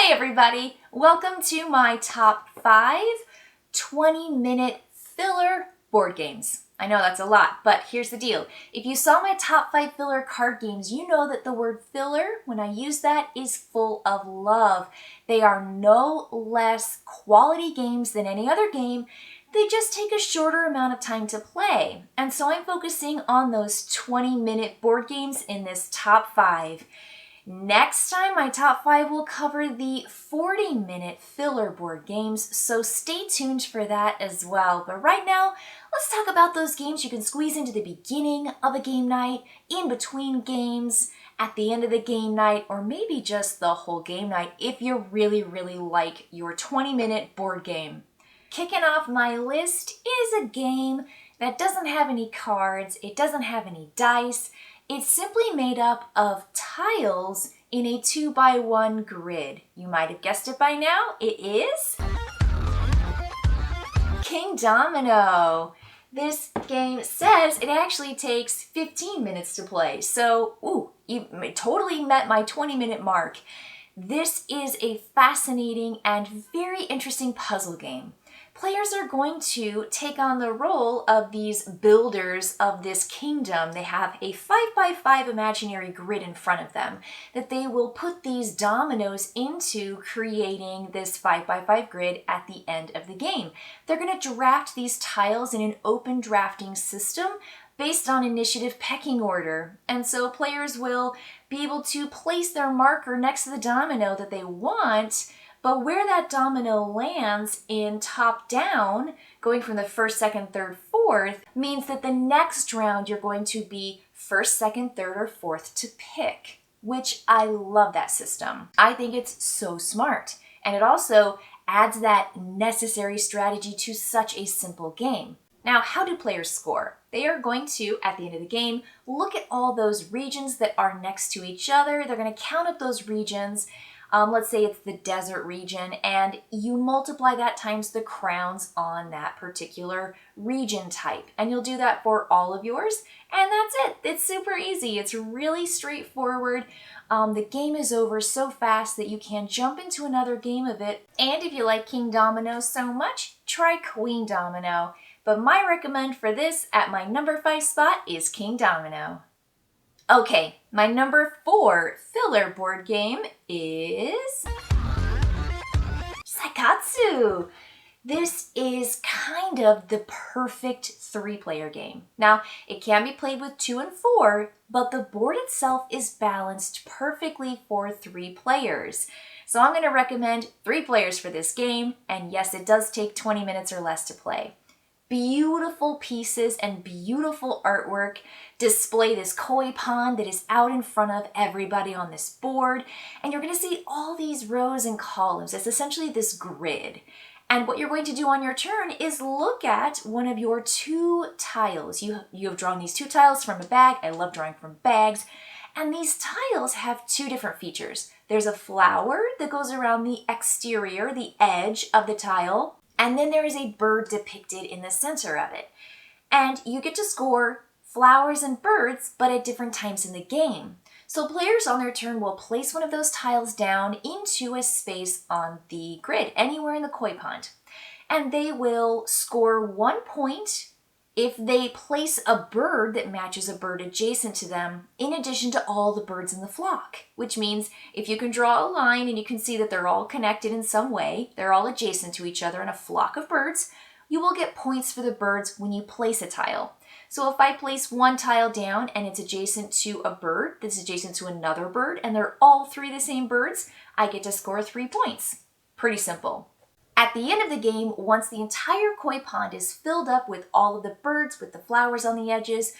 Hey everybody, welcome to my top 5 20-minute filler board games. I know that's a lot, but here's the deal. If you saw my top 5 filler card games, you know that the word filler, when I use that, is full of love. They are no less quality games than any other game. They just take a shorter amount of time to play. And so I'm focusing on those 20-minute board games in this top 5. Next time, my top 5 will cover the 40-minute filler board games, so stay tuned for that as well. But right now, let's talk about those games you can squeeze into the beginning of a game night, in between games, at the end of the game night, or maybe just the whole game night if you really like your 20-minute board game. Kicking off my list is a game that doesn't have any cards, it doesn't have any dice. It's simply made up of tiles in a 2x1 grid. You might have guessed it by now. It is King Domino. This game says it actually takes 15 minutes to play. So, you totally met my 20-minute mark. This is a fascinating and very interesting puzzle game. Players are going to take on the role of these builders of this kingdom. They have a 5x5 imaginary grid in front of them that they will put these dominoes into, creating this 5x5 grid at the end of the game. They're going to draft these tiles in an open drafting system based on initiative pecking order. And so players will be able to place their marker next to the domino that they want, but where that domino lands in top down, going from the first, second, third, fourth, means that the next round you're going to be first, second, third, or fourth to pick, which I love that system. I think it's so smart. And it also adds that necessary strategy to such a simple game. Now, how do players score? They are going to, at the end of the game, look at all those regions that are next to each other. They're going to count up those regions. Let's say it's the desert region, and you multiply that times the crowns on that particular region type. And you'll do that for all of yours, and that's it. It's super easy. It's really straightforward. The game is over so fast that you can jump into another game of it. And if you like King Domino so much, try Queen Domino. But my recommend for this at my number 5 spot is King Domino. Okay, my number 4 filler board game is Saikatsu. This is kind of the perfect 3-player game. Now, it can be played with 2 and 4, but the board itself is balanced perfectly for 3 players. So I'm going to recommend 3 players for this game, and yes, it does take 20 minutes or less to play. Beautiful pieces and beautiful artwork display this koi pond that is out in front of everybody on this board. And you're going to see all these rows and columns. It's essentially this grid. And what you're going to do on your turn is look at one of your 2 tiles. You have drawn these 2 tiles from a bag. I love drawing from bags. And these tiles have 2 different features. There's a flower that goes around the exterior, the edge of the tile. And then there is a bird depicted in the center of it. And you get to score flowers and birds, but at different times in the game. So players on their turn will place one of those tiles down into a space on the grid, anywhere in the koi pond. And they will score 1 point if they place a bird that matches a bird adjacent to them, in addition to all the birds in the flock. Which means if you can draw a line and you can see that they're all connected in some way, they're all adjacent to each other in a flock of birds, you will get points for the birds when you place a tile. So if I place 1 tile down and it's adjacent to a bird that's adjacent to another bird, and they're all 3 the same birds, I get to score 3 points. Pretty simple. At the end of the game, once the entire koi pond is filled up with all of the birds with the flowers on the edges,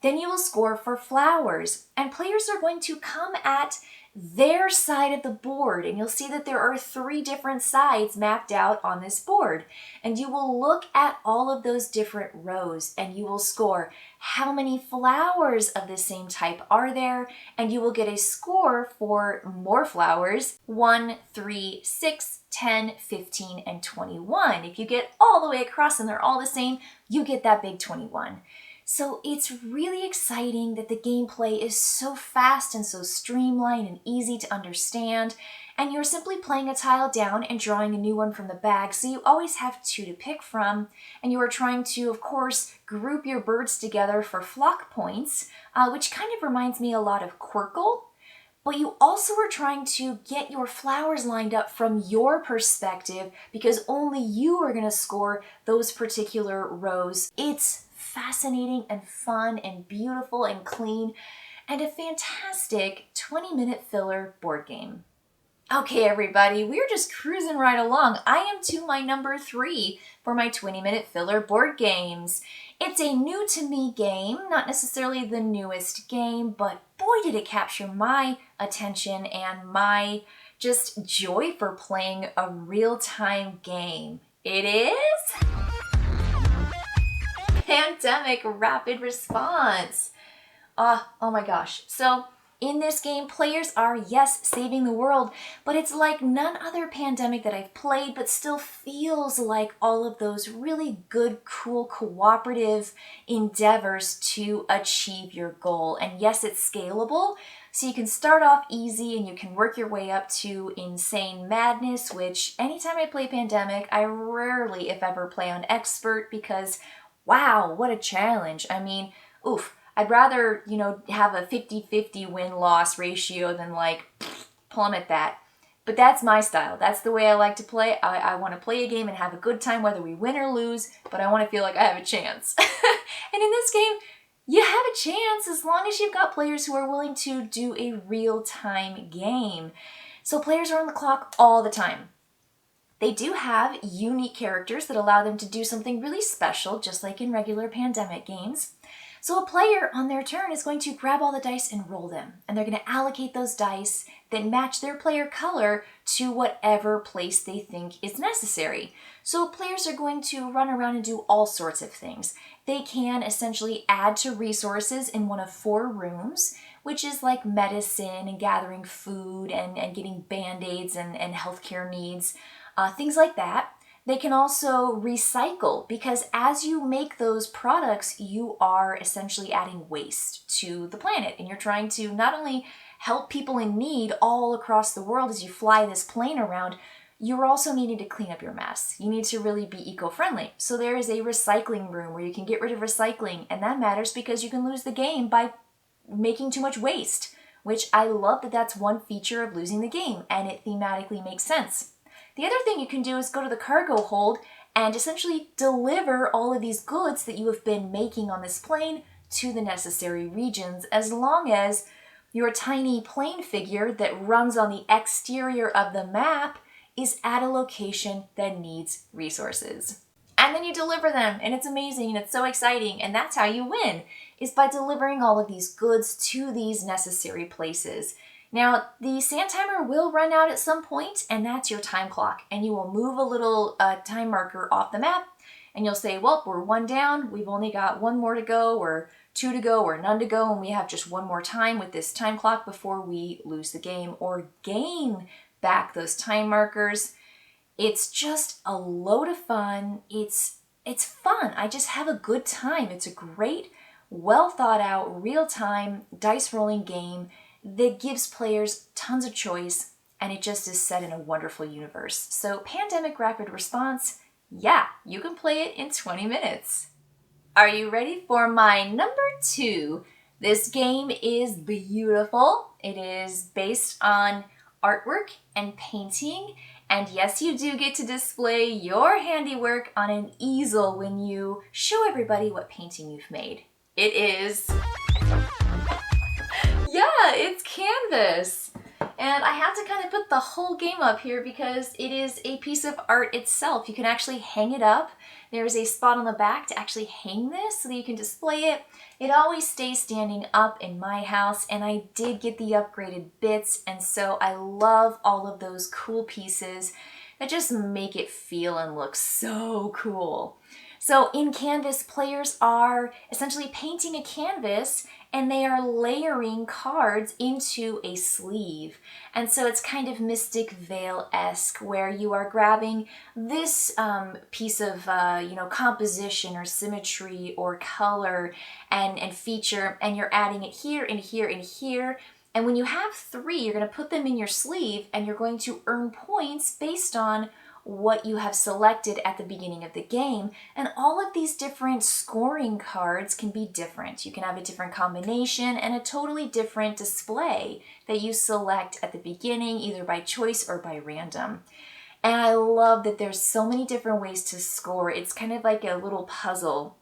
then you will score for flowers. And players are going to come at their side of the board, and you'll see that there are 3 different sides mapped out on this board. And you will look at all of those different rows, and you will score how many flowers of the same type are there, and you will get a score for more flowers: 1, 3, 6, 10, 15, and 21. If you get all the way across and they're all the same, you get that big 21. So it's really exciting that the gameplay is so fast and so streamlined and easy to understand, and you're simply playing a tile down and drawing a new one from the bag, so you always have two to pick from, and you are trying to, of course, group your birds together for flock points, which kind of reminds me a lot of Quirkle. But you also are trying to get your flowers lined up from your perspective because only you are going to score those particular rows. It's fascinating and fun and beautiful and clean and a fantastic 20-minute filler board game. Okay, everybody, we're just cruising right along. I am to my number 3 for my 20-minute filler board games. It's a new to me game, not necessarily the newest game, but boy did it capture my attention and my just joy for playing a real-time game. It is Pandemic Rapid Response. Oh my gosh. So in this game, players are, yes, saving the world, but it's like none other pandemic that I've played, but still feels like all of those really good, cool, cooperative endeavors to achieve your goal. And yes, it's scalable, so you can start off easy and you can work your way up to insane madness, which anytime I play Pandemic, I rarely, if ever, play on expert because, wow, what a challenge. I mean, oof. I'd rather, have a 50-50 win-loss ratio than plummet that. But that's my style. That's the way I like to play. I want to play a game and have a good time whether we win or lose, but I want to feel like I have a chance. And in this game, you have a chance as long as you've got players who are willing to do a real-time game. So players are on the clock all the time. They do have unique characters that allow them to do something really special, just like in regular Pandemic games. So a player on their turn is going to grab all the dice and roll them, and they're going to allocate those dice that match their player color to whatever place they think is necessary. So players are going to run around and do all sorts of things. They can essentially add to resources in one of 4 rooms, which is like medicine and gathering food and getting band-aids and healthcare needs, things like that. They can also recycle because as you make those products, you are essentially adding waste to the planet. And you're trying to not only help people in need all across the world as you fly this plane around, you're also needing to clean up your mess. You need to really be eco-friendly. So there is a recycling room where you can get rid of recycling. And that matters because you can lose the game by making too much waste, which I love that that's one feature of losing the game and it thematically makes sense. The other thing you can do is go to the cargo hold and essentially deliver all of these goods that you have been making on this plane to the necessary regions, as long as your tiny plane figure that runs on the exterior of the map is at a location that needs resources. And then you deliver them, and it's amazing, and it's so exciting, and that's how you win, is by delivering all of these goods to these necessary places. Now, the sand timer will run out at some point, and that's your time clock. And you will move a little time marker off the map, and you'll say, well, we're 1 down, we've only got 1 more to go, or 2 to go, or none to go, and we have just 1 more time with this time clock before we lose the game or gain back those time markers. It's just a load of fun. It's fun. I just have a good time. It's a great, well thought out, real-time dice rolling game that gives players tons of choice, and it just is set in a wonderful universe. So Pandemic Rapid Response, yeah, you can play it in 20 minutes. Are you ready for my number 2? This game is beautiful. It is based on artwork and painting, and yes, you do get to display your handiwork on an easel when you show everybody what painting you've made. It is... yeah, it's canvas. And I have to kind of put the whole game up here because it is a piece of art itself. You can actually hang it up. There's a spot on the back to actually hang this so that you can display it. It always stays standing up in my house, and I did get the upgraded bits, and so I love all of those cool pieces that just make it feel and look so cool. So in Canvas, players are essentially painting a canvas and they are layering cards into a sleeve. And so it's kind of Mystic Veil-esque, where you are grabbing this piece of composition or symmetry or color and feature, and you're adding it here and here and here. And when you have 3, you're going to put them in your sleeve and you're going to earn points based on what you have selected at the beginning of the game. And all of these different scoring cards can be different. You can have a different combination and a totally different display that you select at the beginning, either by choice or by random. And I love that there's so many different ways to score. It's kind of like a little puzzle.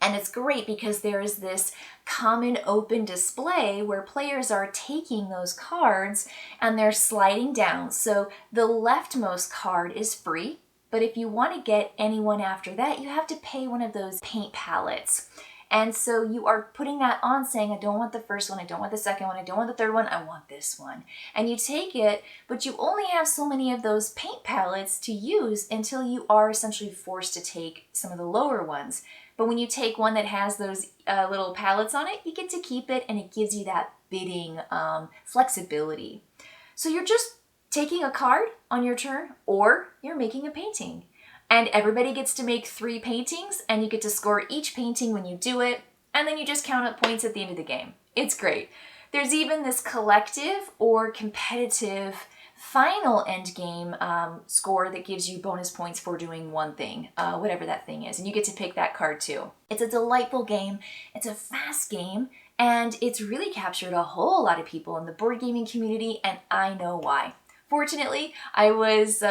And it's great because there is this common open display where players are taking those cards and they're sliding down. So the leftmost card is free, but if you want to get anyone after that, you have to pay one of those paint palettes. And so you are putting that on saying, I don't want the first one, I don't want the second one, I don't want the third one, I want this one. And you take it, but you only have so many of those paint palettes to use until you are essentially forced to take some of the lower ones. But when you take one that has those little palettes on it, you get to keep it and it gives you that bidding flexibility. So you're just taking a card on your turn or you're making a painting. And everybody gets to make 3 paintings and you get to score each painting when you do it. And then you just count up points at the end of the game. It's great. There's even this collective or competitive final end game score that gives you bonus points for doing one thing, whatever that thing is, and you get to pick that card too. It's a delightful game, it's a fast game, and it's really captured a whole lot of people in the board gaming community, and I know why. Fortunately, I was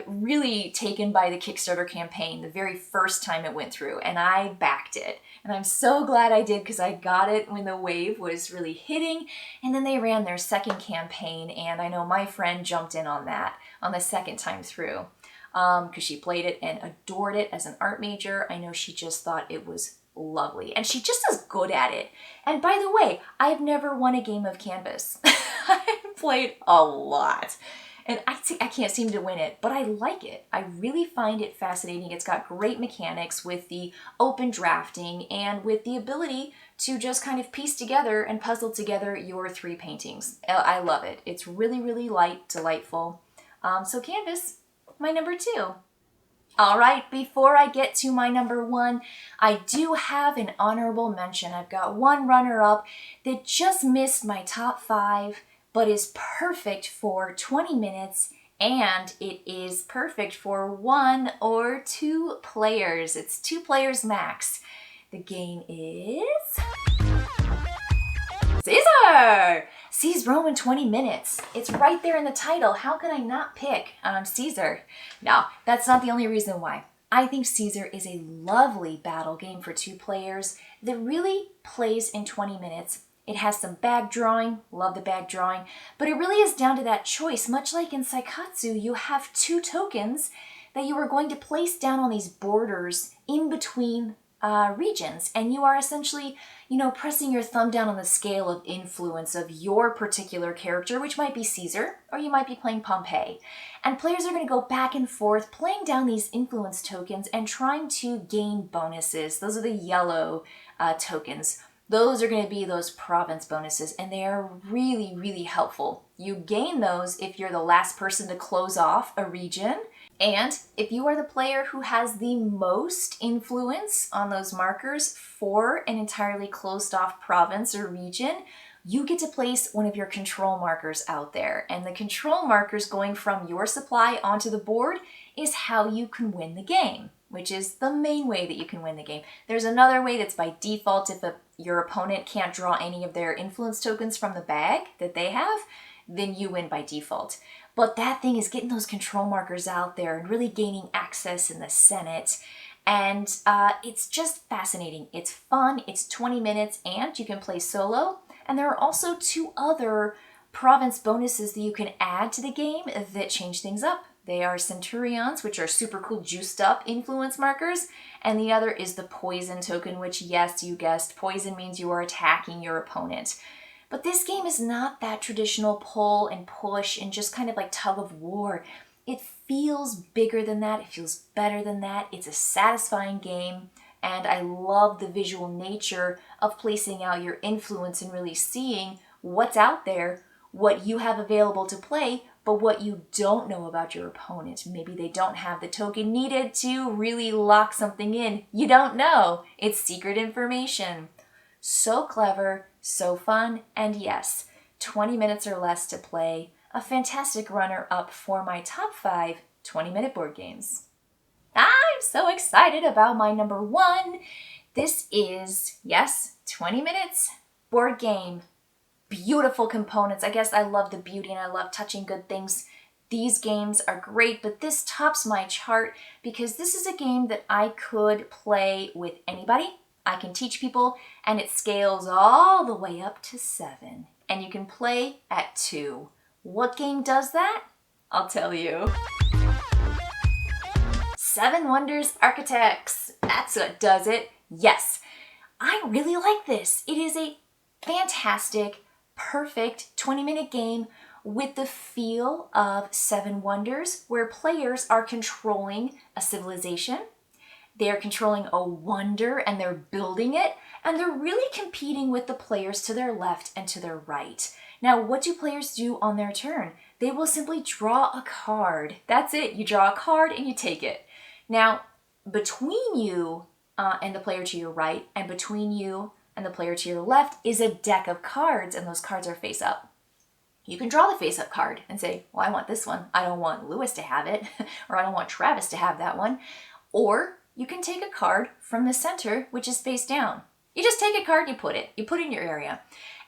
really taken by the Kickstarter campaign the very first time it went through, and I backed it. And I'm so glad I did because I got it when the wave was really hitting, and then they ran their second campaign, and I know my friend jumped in on that on the second time through because she played it and adored it as an art major. I know she just thought it was lovely, and she just is good at it. And by the way, I've never won a game of Canvas. I've played a lot. And I can't seem to win it, but I like it. I really find it fascinating. It's got great mechanics with the open drafting and with the ability to just kind of piece together and puzzle together your 3 paintings. I love it. It's really, really light, delightful. So Canvas, my number 2. All right, before I get to my number 1, I do have an honorable mention. I've got one runner-up that just missed my top 5, but is perfect for 20 minutes, and it is perfect for 1 or 2 players. It's 2 players max. The game is Caesar! Seize Rome in 20 minutes. It's right there in the title. How can I not pick Caesar? No, that's not the only reason why. I think Caesar is a lovely battle game for 2 players that really plays in 20 minutes. It has some bag drawing, love the bag drawing, but it really is down to that choice. Much like in Saikatsu, you have 2 tokens that you are going to place down on these borders in between regions, and you are essentially, pressing your thumb down on the scale of influence of your particular character, which might be Caesar, or you might be playing Pompey. And players are going to go back and forth playing down these influence tokens and trying to gain bonuses. Those are the yellow tokens. Those are going to be those province bonuses, and they are really, really helpful. You gain those if you're the last person to close off a region, and if you are the player who has the most influence on those markers for an entirely closed off province or region, you get to place one of your control markers out there. And the control markers going from your supply onto the board is how you can win the game, which is the main way that you can win the game. There's another way that's by default. If your opponent can't draw any of their influence tokens from the bag that they have, then you win by default. But that thing is getting those control markers out there and really gaining access in the Senate. And it's just fascinating. It's fun. It's 20 minutes and you can play solo. And there are also 2 other province bonuses that you can add to the game that change things up. They are Centurions, which are super cool juiced up influence markers. And the other is the Poison token, which, yes, you guessed, poison means you are attacking your opponent. But this game is not that traditional pull and push and just kind of like tug of war. It feels bigger than that. It feels better than that. It's a satisfying game. And I love the visual nature of placing out your influence and really seeing what's out there, what you have available to play, but what you don't know about your opponent. Maybe they don't have the token needed to really lock something in. You don't know. It's secret information. So clever, so fun, and yes, 20 minutes or less to play. A fantastic runner-up for my top 5 20-minute board games. I'm so excited about my number 1. This is, yes, 20 minutes board game. Beautiful components. I guess I love the beauty and I love touching good things. These games are great, but this tops my chart because this is a game that I could play with anybody. I can teach people, and it scales all the way up to 7. And you can play at 2. What game does that? I'll tell you. 7 Wonders Architects. That's what does it. Yes, I really like this. It is a fantastic, perfect 20-minute game with the feel of 7 Wonders, where players are controlling a civilization. They're controlling a wonder and they're building it, and they're really competing with the players to their left and to their right. Now, what do players do on their turn? They will simply draw a card. That's it. You draw a card and you take it. Now, between you and the player to your right, and between you and the player to your left is a deck of cards, and those cards are face up. You can draw the face up card and say, well, I want this one. I don't want Lewis to have it, or I don't want Travis to have that one. Or you can take a card from the center, which is face down. You just take a card and you put it in your area.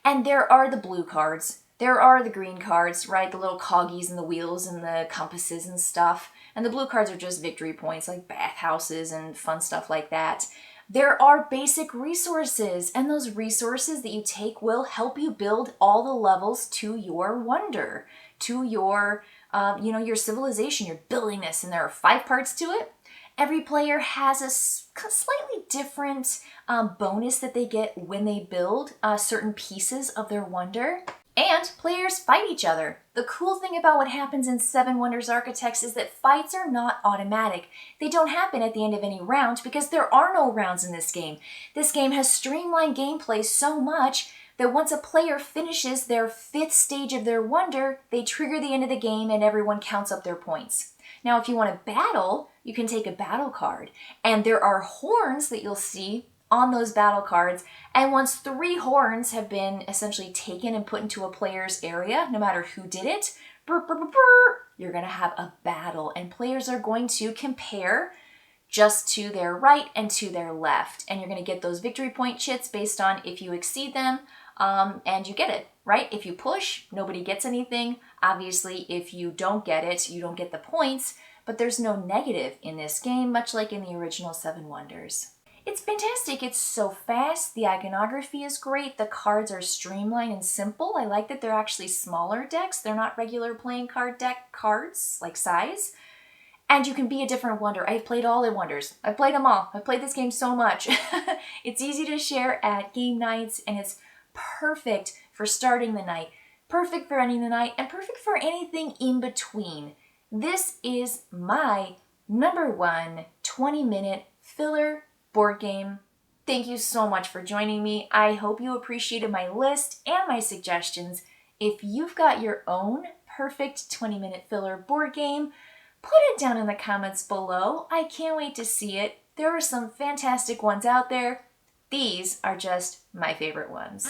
And there are the blue cards. There are the green cards, right? The little coggies and the wheels and the compasses and stuff. And the blue cards are just victory points like bathhouses and fun stuff like that. There are basic resources, and those resources that you take will help you build all the levels to your wonder, to your, your civilization. You're building this, and there are 5 parts to it. Every player has a slightly different bonus that they get when they build certain pieces of their wonder. And players fight each other. The cool thing about what happens in 7 Wonders Architects is that fights are not automatic. They don't happen at the end of any round because there are no rounds in this game. This game has streamlined gameplay so much that once a player finishes their 5th stage of their wonder, they trigger the end of the game and everyone counts up their points. Now, if you want to battle, you can take a battle card. And there are horns that you'll see on those battle cards. And once 3 horns have been essentially taken and put into a player's area, no matter who did it, you're going to have a battle. And players are going to compare just to their right and to their left. And you're going to get those victory point chits based on if you exceed them and you get it, right? If you push, nobody gets anything. Obviously, if you don't get it, you don't get the points. But there's no negative in this game, much like in the original 7 Wonders. It's fantastic. It's so fast. The iconography is great. The cards are streamlined and simple. I like that they're actually smaller decks. They're not regular playing card deck cards, like size. And you can be a different wonder. I've played all the wonders. I've played them all. I've played this game so much. It's easy to share at game nights, and it's perfect for starting the night, perfect for ending the night, and perfect for anything in between. This is my number 1 20-minute filler board game. Thank you so much for joining me. I hope you appreciated my list and my suggestions. If you've got your own perfect 20-minute filler board game, put it down in the comments below. I can't wait to see it. There are some fantastic ones out there. These are just my favorite ones.